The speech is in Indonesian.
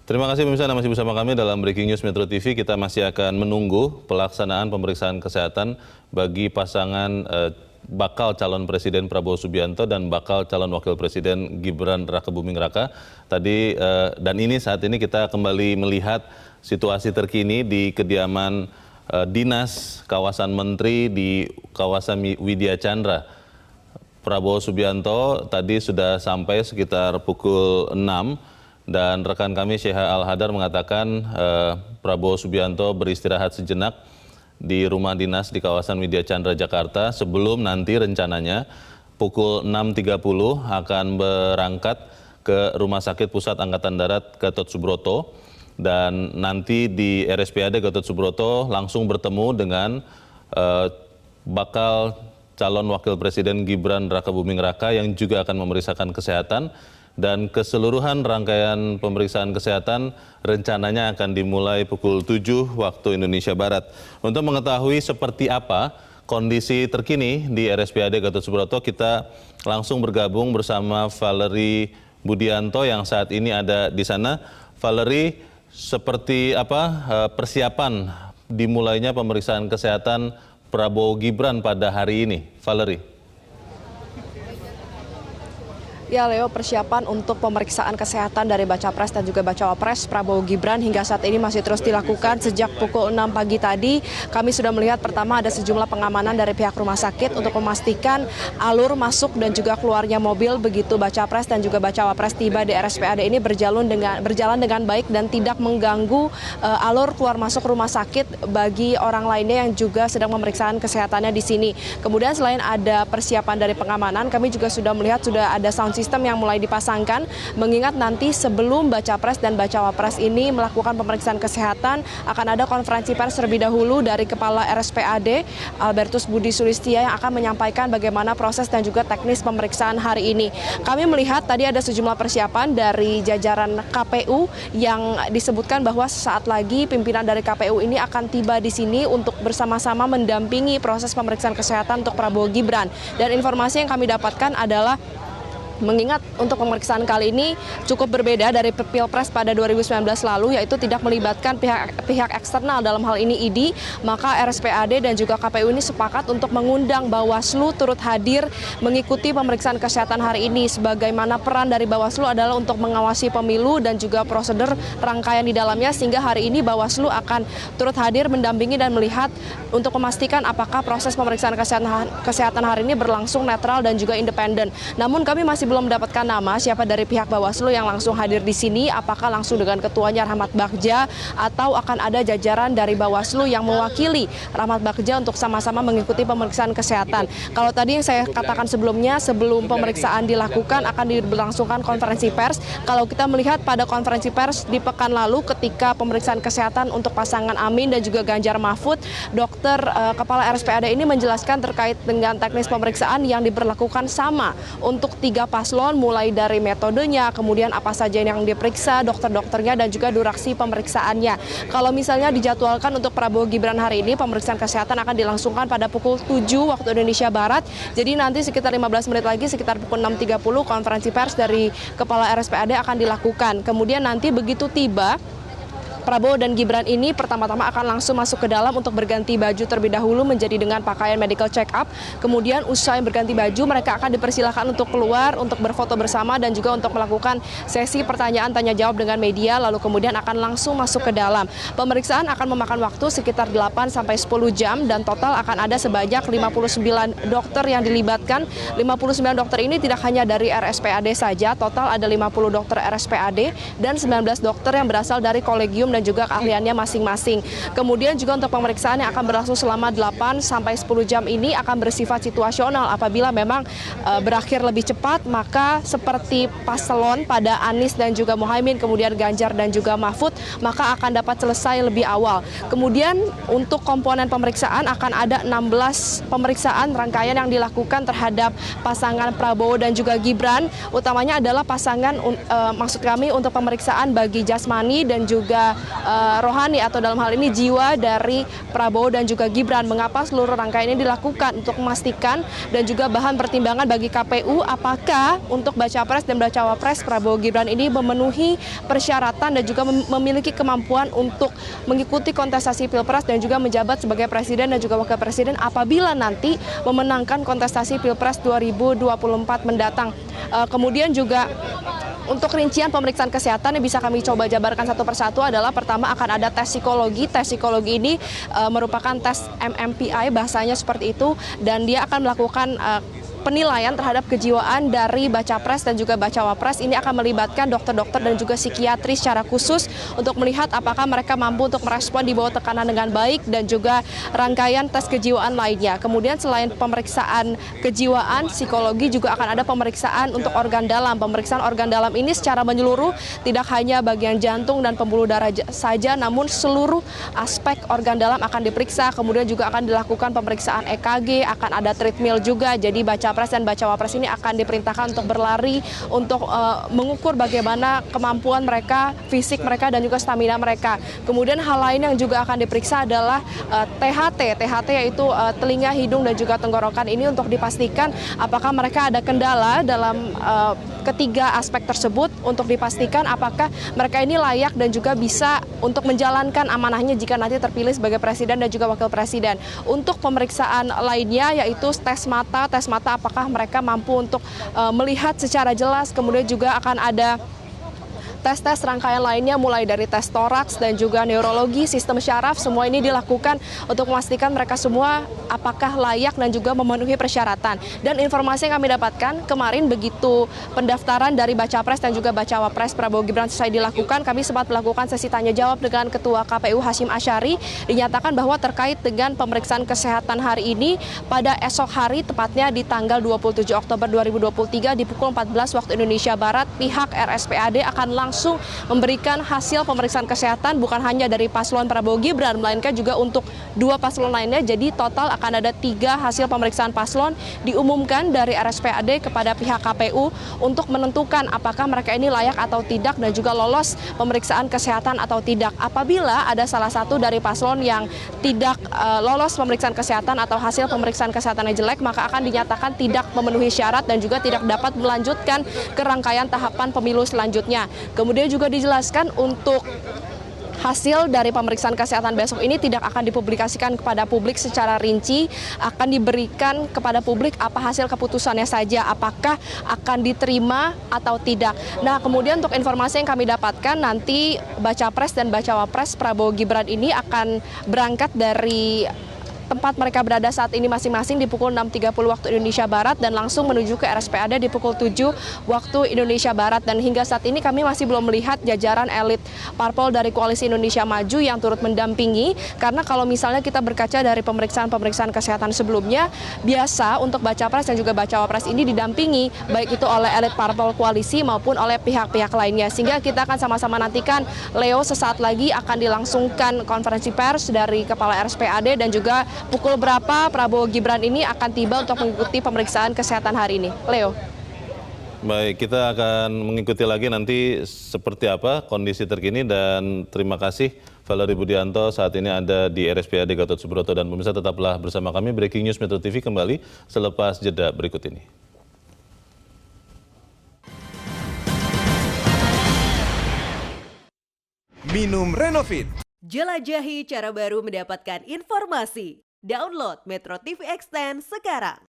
Terima kasih pemirsa, masih bersama kami dalam Breaking News Metro TV. Kita masih akan menunggu pelaksanaan pemeriksaan kesehatan bagi pasangan bakal calon Presiden Prabowo Subianto dan bakal calon Wakil Presiden Gibran Rakebuming Raka. Dan saat ini kita kembali melihat situasi terkini di kediaman dinas kawasan Menteri di kawasan Widya Chandra. Prabowo Subianto tadi sudah sampai sekitar pukul 6. Dan rekan kami Syekha Al-Hadar mengatakan Prabowo Subianto beristirahat sejenak di rumah dinas di kawasan Widya Chandra, Jakarta sebelum nanti rencananya pukul 6.30 akan berangkat ke Rumah Sakit Pusat Angkatan Darat Gatot Subroto dan nanti di RSPAD Gatot Subroto langsung bertemu dengan bakal calon Wakil Presiden Gibran Rakebuming Raka yang juga akan memeriksakan kesehatan. Dan keseluruhan rangkaian pemeriksaan kesehatan rencananya akan dimulai pukul 7 waktu Indonesia Barat. Untuk mengetahui seperti apa kondisi terkini di RSPAD Gatot Subroto, kita langsung bergabung bersama Valerie Budianto yang saat ini ada di sana. Valerie, seperti apa persiapan dimulainya pemeriksaan kesehatan Prabowo Gibran pada hari ini, Valerie? Ya Leo, persiapan untuk pemeriksaan kesehatan dari Baca Pres dan juga Bacawa Pres Prabowo Gibran hingga saat ini masih terus dilakukan sejak pukul 6 pagi tadi. Kami sudah melihat pertama ada sejumlah pengamanan dari pihak rumah sakit untuk memastikan alur masuk dan juga keluarnya mobil begitu Baca Pres dan juga Bacawa Pres tiba di RSPAD ini berjalan dengan baik dan tidak mengganggu alur keluar masuk rumah sakit bagi orang lainnya yang juga sedang memeriksakan kesehatannya di sini. Kemudian selain ada persiapan dari pengamanan, kami juga sudah melihat sudah ada sound sistem yang mulai dipasangkan, mengingat nanti sebelum Baca Pres dan Bacawa Pres ini melakukan pemeriksaan kesehatan, akan ada konferensi pers terlebih dahulu dari Kepala RSPAD, Albertus Budi Sulistya, yang akan menyampaikan bagaimana proses dan juga teknis pemeriksaan hari ini. Kami melihat tadi ada sejumlah persiapan dari jajaran KPU yang disebutkan bahwa sesaat lagi pimpinan dari KPU ini akan tiba di sini untuk bersama-sama mendampingi proses pemeriksaan kesehatan untuk Prabowo Gibran. Dan informasi yang kami dapatkan adalah mengingat untuk pemeriksaan kali ini cukup berbeda dari Pilpres pada 2019 lalu, yaitu tidak melibatkan pihak eksternal, dalam hal ini ID, maka RSPAD dan juga KPU ini sepakat untuk mengundang Bawaslu turut hadir mengikuti pemeriksaan kesehatan hari ini. Sebagaimana peran dari Bawaslu adalah untuk mengawasi pemilu dan juga prosedur rangkaian di dalamnya, sehingga hari ini Bawaslu akan turut hadir mendampingi dan melihat untuk memastikan apakah proses pemeriksaan kesehatan hari ini berlangsung netral dan juga independen. Namun kami masih belum mendapatkan nama siapa dari pihak Bawaslu yang langsung hadir di sini, apakah langsung dengan ketuanya Rahmat Bagja atau akan ada jajaran dari Bawaslu yang mewakili Rahmat Bagja untuk sama-sama mengikuti pemeriksaan kesehatan. Kalau tadi yang saya katakan sebelumnya, sebelum pemeriksaan dilakukan akan berlangsungkan konferensi pers. Kalau kita melihat pada konferensi pers di pekan lalu ketika pemeriksaan kesehatan untuk pasangan Amin dan juga Ganjar Mahfud, dokter kepala RSPAD ini menjelaskan terkait dengan teknis pemeriksaan yang diberlakukan sama untuk 3 paslon, mulai dari metodenya, kemudian apa saja yang diperiksa, dokter-dokternya, dan juga durasi pemeriksaannya. Kalau misalnya dijadwalkan untuk Prabowo Gibran hari ini, pemeriksaan kesehatan akan dilangsungkan pada pukul 7 waktu Indonesia Barat. Jadi nanti sekitar 15 menit lagi, sekitar pukul 6.30, konferensi pers dari Kepala RSPAD akan dilakukan. Kemudian nanti begitu tiba, Prabowo dan Gibran ini pertama-tama akan langsung masuk ke dalam untuk berganti baju terlebih dahulu menjadi dengan pakaian medical check up. Kemudian usai berganti baju, mereka akan dipersilakan untuk keluar, untuk berfoto bersama dan juga untuk melakukan sesi pertanyaan tanya jawab dengan media, lalu kemudian akan langsung masuk ke dalam. Pemeriksaan akan memakan waktu sekitar 8 sampai 10 jam dan total akan ada sebanyak 59 dokter yang dilibatkan. 59 dokter ini tidak hanya dari RSPAD saja, total ada 50 dokter RSPAD dan 19 dokter yang berasal dari kolegium dan juga keahliannya masing-masing. Kemudian juga untuk pemeriksaan yang akan berlangsung selama 8 sampai 10 jam ini akan bersifat situasional. Apabila memang berakhir lebih cepat, maka seperti paslon pada Anies dan juga Muhaimin, kemudian Ganjar dan juga Mahfud, maka akan dapat selesai lebih awal. Kemudian untuk komponen pemeriksaan akan ada 16 pemeriksaan rangkaian yang dilakukan terhadap pasangan Prabowo dan juga Gibran. Utamanya adalah pasangan, maksud kami untuk pemeriksaan bagi jasmani dan juga rohani atau dalam hal ini jiwa dari Prabowo dan juga Gibran. Mengapa seluruh rangkaian ini dilakukan untuk memastikan dan juga bahan pertimbangan bagi KPU apakah untuk baca pres dan bacawa pres Prabowo Gibran ini memenuhi persyaratan dan juga memiliki kemampuan untuk mengikuti kontestasi Pilpres dan juga menjabat sebagai presiden dan juga wakil presiden apabila nanti memenangkan kontestasi Pilpres 2024 mendatang. Kemudian juga untuk rincian pemeriksaan kesehatan yang bisa kami coba jabarkan satu persatu adalah pertama akan ada tes psikologi. Tes psikologi ini merupakan tes MMPI, bahasanya seperti itu, dan dia akan melakukan penilaian terhadap kejiwaan dari baca pres dan juga bacawa pres. Ini akan melibatkan dokter-dokter dan juga psikiatri secara khusus untuk melihat apakah mereka mampu untuk merespon di bawah tekanan dengan baik dan juga rangkaian tes kejiwaan lainnya. Kemudian selain pemeriksaan kejiwaan, psikologi juga akan ada pemeriksaan untuk organ dalam. Pemeriksaan organ dalam ini secara menyeluruh, tidak hanya bagian jantung dan pembuluh darah saja, namun seluruh aspek organ dalam akan diperiksa. Kemudian juga akan dilakukan pemeriksaan EKG, akan ada treadmill juga. Jadi baca pres dan bacawa pres ini akan diperintahkan untuk berlari, untuk mengukur bagaimana kemampuan mereka, fisik mereka dan juga stamina mereka. Kemudian hal lain yang juga akan diperiksa adalah THT yaitu telinga, hidung dan juga tenggorokan ini untuk dipastikan apakah mereka ada kendala dalam ketiga aspek tersebut, untuk dipastikan apakah mereka ini layak dan juga bisa untuk menjalankan amanahnya jika nanti terpilih sebagai presiden dan juga wakil presiden. Untuk pemeriksaan lainnya yaitu tes mata apakah mereka mampu untuk melihat secara jelas. Kemudian juga akan ada tes-tes rangkaian lainnya mulai dari tes toraks dan juga neurologi, sistem syaraf, semua ini dilakukan untuk memastikan mereka semua apakah layak dan juga memenuhi persyaratan. Dan informasi yang kami dapatkan kemarin begitu pendaftaran dari baca pres dan juga bacawa pres Prabowo Gibran selesai dilakukan, kami sempat melakukan sesi tanya jawab dengan Ketua KPU Hasyim Asyari. Dinyatakan bahwa terkait dengan pemeriksaan kesehatan hari ini pada esok hari, tepatnya di tanggal 27 Oktober 2023 di pukul 14 waktu Indonesia Barat, pihak RSPAD akan langsung memberikan hasil pemeriksaan kesehatan bukan hanya dari paslon Prabowo Gibran, melainkan juga untuk dua paslon lainnya. Jadi total akan ada 3 hasil pemeriksaan paslon diumumkan dari RSPAD kepada pihak KPU untuk menentukan apakah mereka ini layak atau tidak dan juga lolos pemeriksaan kesehatan atau tidak. Apabila ada salah satu dari paslon yang tidak lolos pemeriksaan kesehatan atau hasil pemeriksaan kesehatannya jelek, maka akan dinyatakan tidak memenuhi syarat dan juga tidak dapat melanjutkan ke rangkaian tahapan pemilu selanjutnya. Kemudian juga dijelaskan untuk hasil dari pemeriksaan kesehatan besok ini tidak akan dipublikasikan kepada publik secara rinci, akan diberikan kepada publik apa hasil keputusannya saja, apakah akan diterima atau tidak. Nah, kemudian untuk informasi yang kami dapatkan, nanti baca pres dan bacawa pres Prabowo Gibran ini akan berangkat dari tempat mereka berada saat ini masing-masing di pukul 6.30 waktu Indonesia Barat dan langsung menuju ke RSPAD di pukul 7 waktu Indonesia Barat. Dan hingga saat ini kami masih belum melihat jajaran elit parpol dari Koalisi Indonesia Maju yang turut mendampingi, karena kalau misalnya kita berkaca dari pemeriksaan kesehatan sebelumnya, biasa untuk baca pres dan juga bacawa pres ini didampingi baik itu oleh elit parpol koalisi maupun oleh pihak-pihak lainnya. Sehingga kita akan sama-sama nantikan, Leo, sesaat lagi akan dilangsungkan konferensi pers dari Kepala RSPAD dan juga pukul berapa Prabowo Gibran ini akan tiba untuk mengikuti pemeriksaan kesehatan hari ini. Leo. Baik, kita akan mengikuti lagi nanti seperti apa kondisi terkini, dan terima kasih Valerie Budianto saat ini ada di RSPAD Gatot Subroto. Dan pemirsa, tetaplah bersama kami, Breaking News Metro TV kembali selepas jeda berikut ini. Minum Renovit. Jelajahi cara baru mendapatkan informasi. Download Metro TV Extend sekarang.